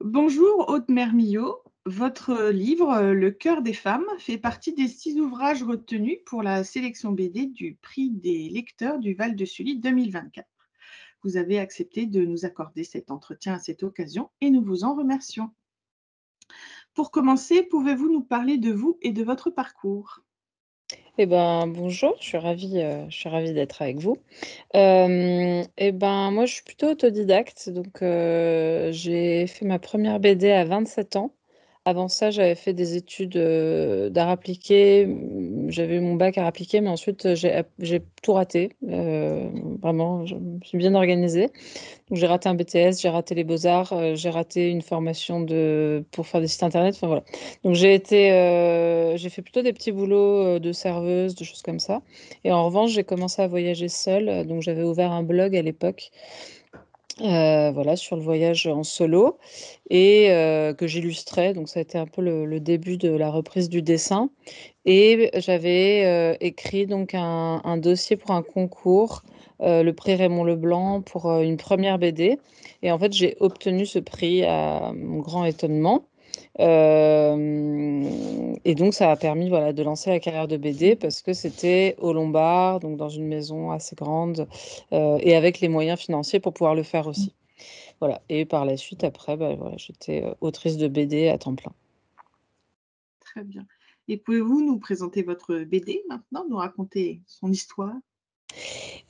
Bonjour Aude Mermillot. Votre livre, Le cœur des femmes, fait partie des 6 ouvrages retenus pour la sélection BD du prix des lecteurs du Val de Sully 2024. Vous avez accepté de nous accorder cet entretien à cette occasion et nous vous en remercions. Pour commencer, pouvez-vous nous parler de vous et de votre parcours? Eh ben, bonjour, je suis ravie d'être avec vous. Moi, je suis plutôt autodidacte, donc j'ai fait ma première BD à 27 ans. Avant ça, j'avais fait des études d'art appliqué. J'avais eu mon bac art appliqué, mais ensuite, j'ai tout raté. Vraiment, je me suis bien organisée. Donc, j'ai raté un BTS, j'ai raté les beaux-arts, j'ai raté une formation pour faire des sites internet. Enfin, voilà. Donc, j'ai fait plutôt des petits boulots de serveuse, de choses comme ça. Et en revanche, j'ai commencé à voyager seule. Donc, j'avais ouvert un blog à l'époque, voilà, sur le voyage en solo et que j'illustrais. Donc, ça a été un peu le début de la reprise du dessin. Et j'avais écrit donc un dossier pour un concours, le prix Raymond Leblanc, pour une première BD. Et en fait, j'ai obtenu ce prix à mon grand étonnement. Et donc, ça a permis, voilà, de lancer la carrière de BD parce que c'était au Lombard, donc dans une maison assez grande, et avec les moyens financiers pour pouvoir le faire aussi. Voilà. Et par la suite, après, bah, voilà, j'étais autrice de BD à temps plein. Très bien. Et pouvez-vous nous présenter votre BD maintenant, nous raconter son histoire?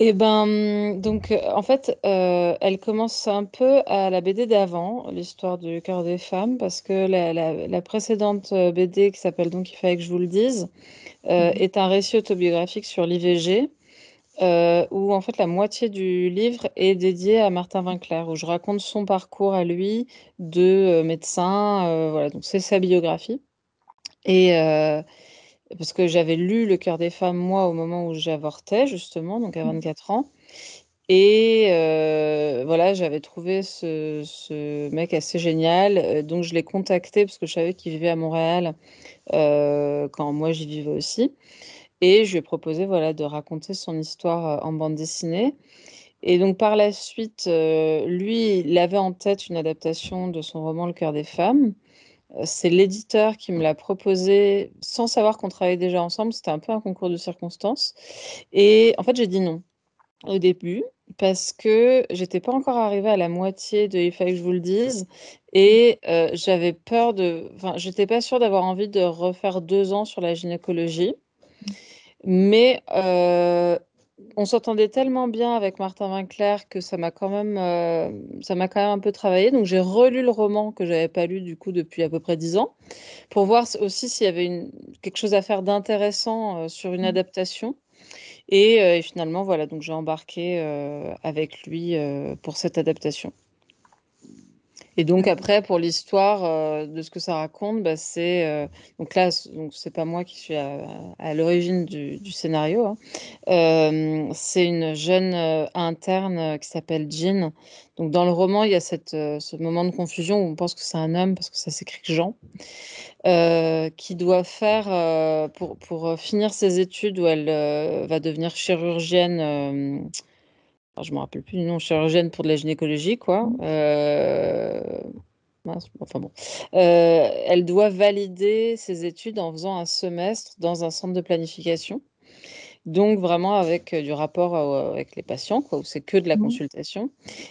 En fait, elle commence un peu à la BD d'avant, l'histoire du cœur des femmes, parce que la précédente BD qui s'appelle donc Il fallait que je vous le dise, Mhm. est un récit autobiographique sur l'IVG, où en fait la moitié du livre est dédié à Martin Winkler, où je raconte son parcours à lui de médecin, voilà, donc c'est sa biographie. Et parce que j'avais lu Le cœur des femmes, moi, au moment où j'avortais, justement, donc à 24 ans. Et voilà, j'avais trouvé ce mec assez génial, donc je l'ai contacté parce que je savais qu'il vivait à Montréal, quand moi j'y vivais aussi, et je lui ai proposé, voilà, de raconter son histoire, en bande dessinée. Et donc par la suite, lui, il avait en tête une adaptation de son roman Le cœur des femmes. C'est l'éditeur qui me l'a proposé sans savoir qu'on travaillait déjà ensemble, c'était un peu un concours de circonstances, et en fait, j'ai dit non au début, parce que j'étais pas encore arrivée à la moitié de Il fallait que je vous le dise, et j'avais peur enfin, j'étais pas sûre d'avoir envie de refaire 2 ans sur la gynécologie, mais on s'entendait tellement bien avec Martin Winkler que ça m'a quand même un peu travaillé. Donc j'ai relu le roman que j'avais pas lu du coup depuis à peu près 10 ans, pour voir aussi s'il y avait quelque chose à faire d'intéressant sur une adaptation. Et finalement, voilà, donc j'ai embarqué avec lui pour cette adaptation. Et donc D'accord. après, pour l'histoire de ce que ça raconte, bah, donc là, donc c'est pas moi qui suis à l'origine du scénario, hein. C'est une jeune interne qui s'appelle Jean. Donc dans le roman, il y a ce moment de confusion où on pense que c'est un homme parce que ça s'écrit Jean, qui doit faire, pour finir ses études, où elle va devenir chirurgienne, alors je me rappelle plus du nom, chirurgienne pour de la gynécologie, quoi. Mince, enfin bon. Elle doit valider ses études en faisant un semestre dans un centre de planification. Donc vraiment avec du rapport avec les patients, quoi, où c'est que de la Mhm. consultation.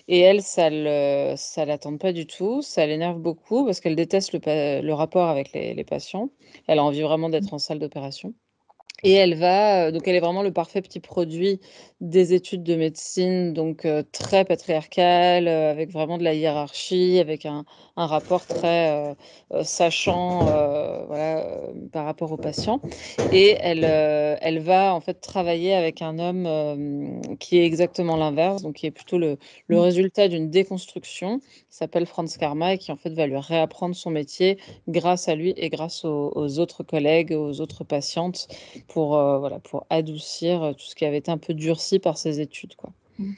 Et elle, ça la tente pas du tout, ça l'énerve beaucoup parce qu'elle déteste le rapport avec les patients. Elle a envie vraiment d'être en salle d'opération. Et donc elle est vraiment le parfait petit produit des études de médecine, donc très patriarcal, avec vraiment de la hiérarchie, avec un rapport très sachant, voilà, par rapport aux patients. Et elle va en fait travailler avec un homme qui est exactement l'inverse, donc qui est plutôt le résultat d'une déconstruction, qui s'appelle Franz Karma, et qui en fait va lui réapprendre son métier grâce à lui et grâce aux autres collègues, aux autres patientes, pour, voilà, pour adoucir tout ce qui avait été un peu durci par ses études, quoi. Mhm.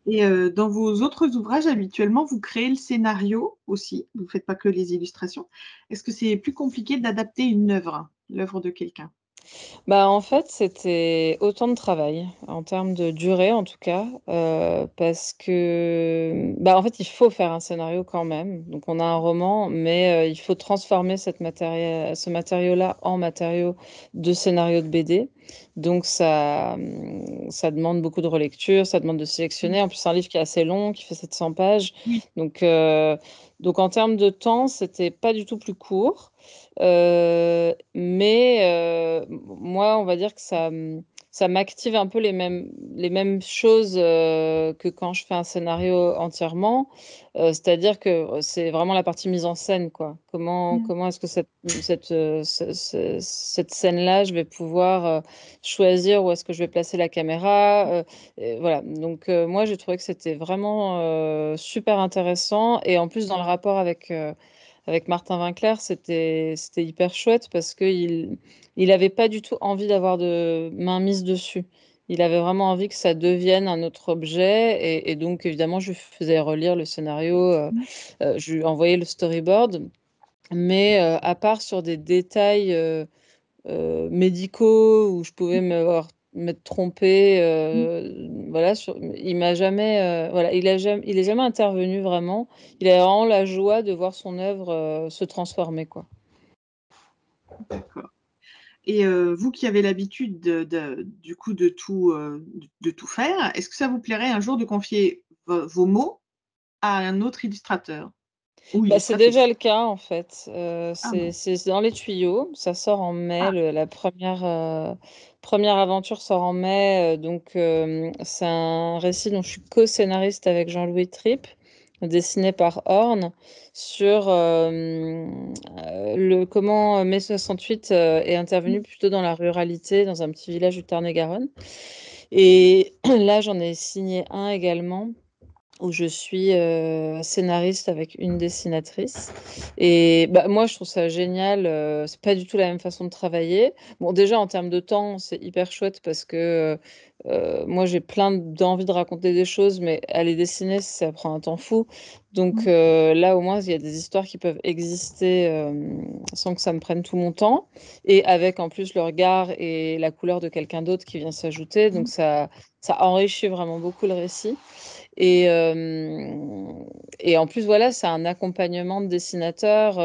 Et dans vos autres ouvrages, habituellement, vous créez le scénario aussi, vous ne faites pas que les illustrations. Est-ce que c'est plus compliqué d'adapter une œuvre, l'œuvre de quelqu'un? Bah, en fait, c'était autant de travail, en termes de durée en tout cas, parce que, bah, en fait, il faut faire un scénario quand même. Donc on a un roman, mais il faut transformer ce matériau-là en matériau de scénario de BD. Donc ça demande beaucoup de relecture, ça demande de sélectionner. En plus, c'est un livre qui est assez long, qui fait 700 pages. Oui. Donc, heu, donc en termes de temps, c'était pas du tout plus court. Mais moi, on va dire que ça m'active un peu les mêmes choses que quand je fais un scénario entièrement. C'est-à-dire que c'est vraiment la partie mise en scène, quoi. Mm. Comment est-ce que cette scène-là, je vais pouvoir choisir où est-ce que je vais placer la caméra. Et voilà. Donc, moi, j'ai trouvé que c'était vraiment super intéressant. Et en plus, dans le rapport avec Martin Winkler, c'était hyper chouette parce qu'il avait pas du tout envie d'avoir de main mise dessus. Il avait vraiment envie que ça devienne un autre objet et donc évidemment je lui faisais relire le scénario, Mm. je lui envoyais le storyboard, mais à part sur des détails médicaux où je pouvais m'être trompée, Mm. voilà, il m'a jamais, voilà, il est jamais intervenu vraiment. Il a vraiment la joie de voir son œuvre se transformer, quoi. D'accord. Et vous qui avez l'habitude du coup de tout faire, est-ce que ça vous plairait un jour de confier vos mots à un autre illustrateur ou Bah, c'est déjà illustratrice? le cas en fait. Ah bon? C'est dans les tuyaux. Ça sort en mai. Ah, La première aventure sort en mai. Donc, c'est un récit dont je suis co-scénariste avec Jean-Louis Tripp, dessiné par Horn, sur comment mai 68 est intervenu mmh, plutôt dans la ruralité, dans un petit village du Tarn-et-Garonne. Et là, j'en ai signé un également où je suis, scénariste avec une dessinatrice et bah, moi, je trouve ça génial, c'est pas du tout la même façon de travailler. Bon, déjà, en termes de temps, c'est hyper chouette parce que, moi, j'ai plein d'envie de raconter des choses, mais à les dessiner, ça prend un temps fou. Donc, mmh, là, au moins, il y a des histoires qui peuvent exister, sans que ça me prenne tout mon temps et avec, en plus, le regard et la couleur de quelqu'un d'autre qui vient s'ajouter. Donc mmh, ça enrichit vraiment beaucoup le récit. Et, euh, et en plus, voilà, c'est un accompagnement de dessinateur,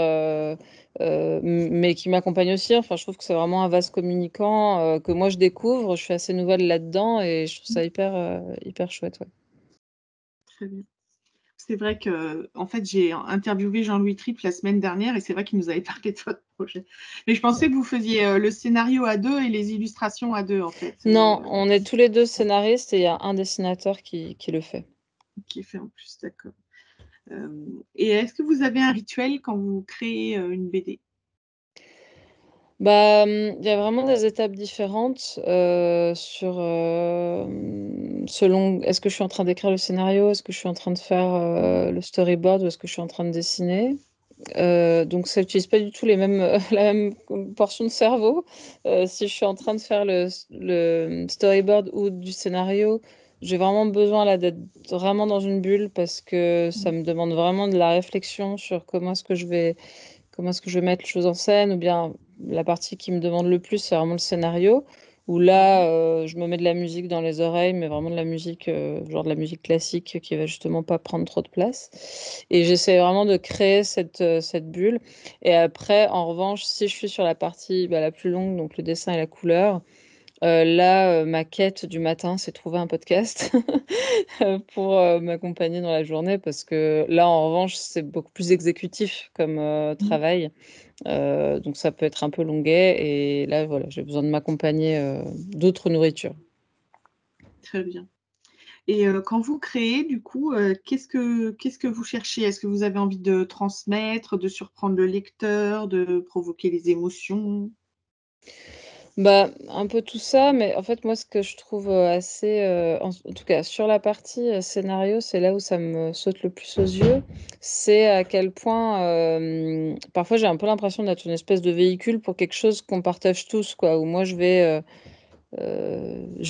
mais qui m'accompagne aussi. Enfin, je trouve que c'est vraiment un vase communicant que moi je découvre. Je suis assez nouvelle là-dedans et je trouve mmh, ça hyper chouette. Ouais. très bien. C'est vrai que, en fait, j'ai interviewé Jean-Louis Tripp la semaine dernière et c'est vrai qu'il nous avait parlé de votre projet. Mais je pensais que vous faisiez, le scénario à 2 et les illustrations à 2 en fait, Non, on est tous les deux scénaristes et il y a un dessinateur qui le fait. qui est fait en plus, d'accord. Et est-ce que vous avez un rituel quand vous créez, une BD? Bah, il y a vraiment des étapes différentes, selon est-ce que je suis en train d'écrire le scénario? Est-ce que je suis en train de faire, le storyboard ou est-ce que je suis en train de dessiner? Donc ça utilise pas du tout les mêmes, la même portion de cerveau. Si je suis en train de faire le storyboard ou du scénario, j'ai vraiment besoin là d'être vraiment dans une bulle parce que ça Mmh, me demande vraiment de la réflexion sur comment est-ce que je vais mettre les choses en scène ou bien la partie qui me demande le plus, c'est vraiment le scénario où mmh, là, je me mets de la musique dans les oreilles, mais vraiment de la musique, genre de la musique classique qui va justement pas prendre trop de place et j'essaie vraiment de créer cette bulle et après, en revanche, si je suis sur la partie, bah, la plus longue, donc le dessin et la couleur, là, ma quête du matin, c'est trouver un podcast pour, m'accompagner dans la journée parce que là, en revanche, c'est beaucoup plus exécutif comme, mmh, travail, donc ça peut être un peu longuet et là, voilà, j'ai besoin de m'accompagner, d'autres nourritures. très bien. Et quand vous créez du coup, qu'est-ce que vous cherchez? Est-ce que vous avez envie de transmettre, de surprendre le lecteur, de provoquer les émotions? Bah, un peu tout ça, mais en fait, moi, ce que je trouve, assez, en tout cas sur la partie, scénario, c'est là où ça me saute le plus aux yeux. C'est à quel point, parfois j'ai un peu l'impression d'être une espèce de véhicule pour quelque chose qu'on partage tous, quoi. Où moi je vais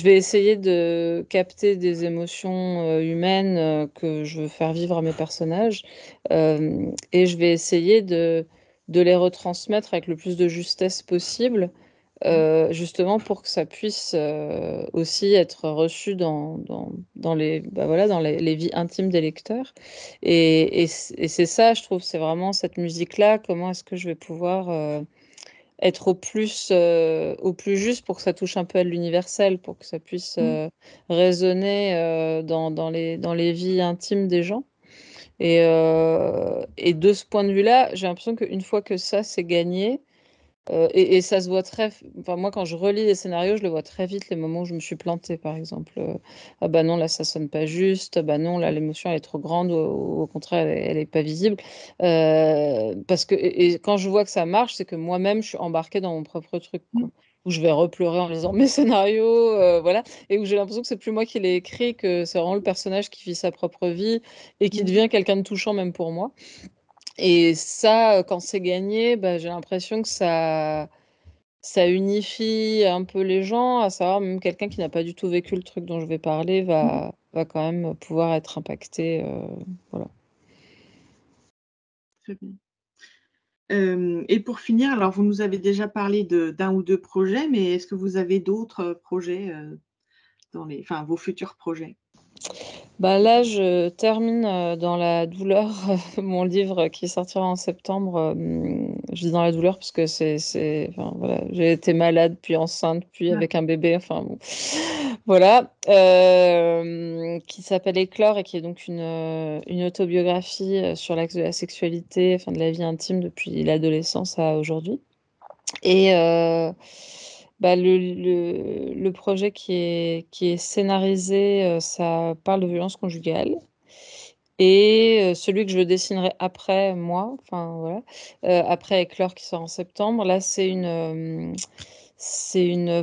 essayer de capter des émotions, humaines, que je veux faire vivre à mes personnages, et je vais essayer de les retransmettre avec le plus de justesse possible, justement pour que ça puisse, aussi être reçu dans les bah, voilà, dans les vies intimes des lecteurs et c'est ça, je trouve, c'est vraiment cette musique-là, comment est-ce que je vais pouvoir, être au plus juste pour que ça touche un peu à l'universel, pour que ça puisse, Mmh. résonner, dans les vies intimes des gens et de ce point de vue-là, j'ai l'impression qu'une fois que ça, c'est gagné, et ça se voit enfin, moi, quand je relis les scénarios, je le vois très vite, les moments où je me suis plantée, par exemple, «Ah bah non, là, ça sonne pas juste. Ah bah non, là, l'émotion, elle est trop grande ou au contraire, elle est pas visible». Parce que et quand je vois que ça marche, c'est que moi-même, je suis embarquée dans mon propre truc, Mmh. quoi. Où je vais repleurer en lisant mes scénarios, voilà et où j'ai l'impression que c'est plus moi qui l'ai écrit, que c'est vraiment le personnage qui vit sa propre vie et qui Mmh. devient quelqu'un de touchant même pour moi. Et ça, quand c'est gagné, bah, j'ai l'impression que ça unifie un peu les gens, à savoir même quelqu'un qui n'a pas du tout vécu le truc dont je vais parler Mmh. va quand même pouvoir être impacté, voilà. Très bien. Et pour finir, alors vous nous avez déjà parlé d'un ou 2 projets, mais est-ce que vous avez d'autres, projets, dans les enfin vos futurs projets? Bah, là, je termine, dans la douleur, mon livre qui sortira en septembre, je dis dans la douleur parce que c'est enfin, voilà, j'ai été malade, puis enceinte, puis Ah, avec un bébé, enfin bon, voilà, qui s'appelle «Éclore» et qui est donc une autobiographie, sur l'axe de la sexualité, enfin de la vie intime depuis l'adolescence à aujourd'hui. Et bah, le projet qui est scénarisé, ça parle de violence conjugale et celui que je dessinerai après moi, enfin voilà, après Éclore qui sort en septembre, là, c'est une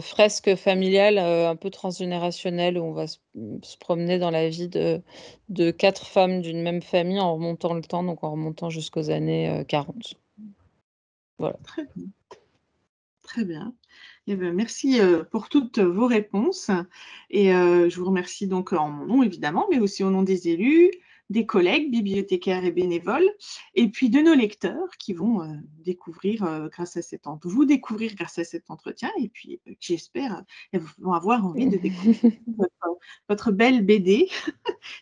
fresque familiale, un peu transgénérationnelle où on va se promener dans la vie de 4 femmes d'une même famille en remontant le temps, donc en remontant jusqu'aux années, 40. Voilà. très bien, très bien. Eh ben, merci, pour toutes vos réponses et je vous remercie donc en mon nom évidemment, mais aussi au nom des élus, des collègues, bibliothécaires et bénévoles et puis de nos lecteurs qui vont, découvrir, grâce à vous découvrir grâce à cet entretien et puis, qui j'espère, vont avoir envie de découvrir votre belle BD.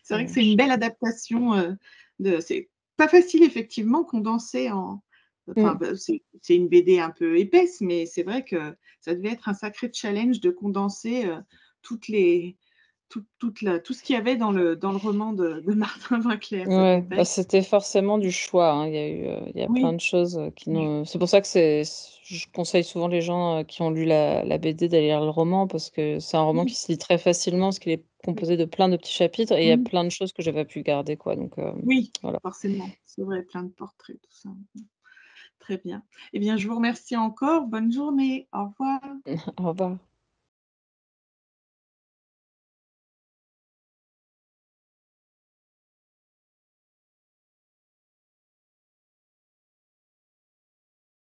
C'est Ça vrai que c'est une marche. belle adaptation, de c'est pas facile effectivement condensé en enfin, Mmh. bah, c'est une BD un peu épaisse, mais c'est vrai que ça devait être un sacré challenge de condenser, toutes les tout ce qu'il y avait dans le roman de Martin Winkler. Ça devait Ouais, pas bah, être c'était forcément du choix, hein. Il y a plein oui, de choses, qui oui. nous c'est pour ça que je conseille souvent les gens, qui ont lu la BD d'aller lire le roman parce que c'est un roman Mmh, qui se lit très facilement parce qu'il est oui. composé de plein de petits chapitres et il y a Mmh. plein de choses que j'ai pas pu garder, quoi, donc Oui, voilà. forcément, c'est vrai, plein de portraits, tout ça. Très bien. Eh bien, je vous remercie encore. Bonne journée. Au revoir. Au revoir.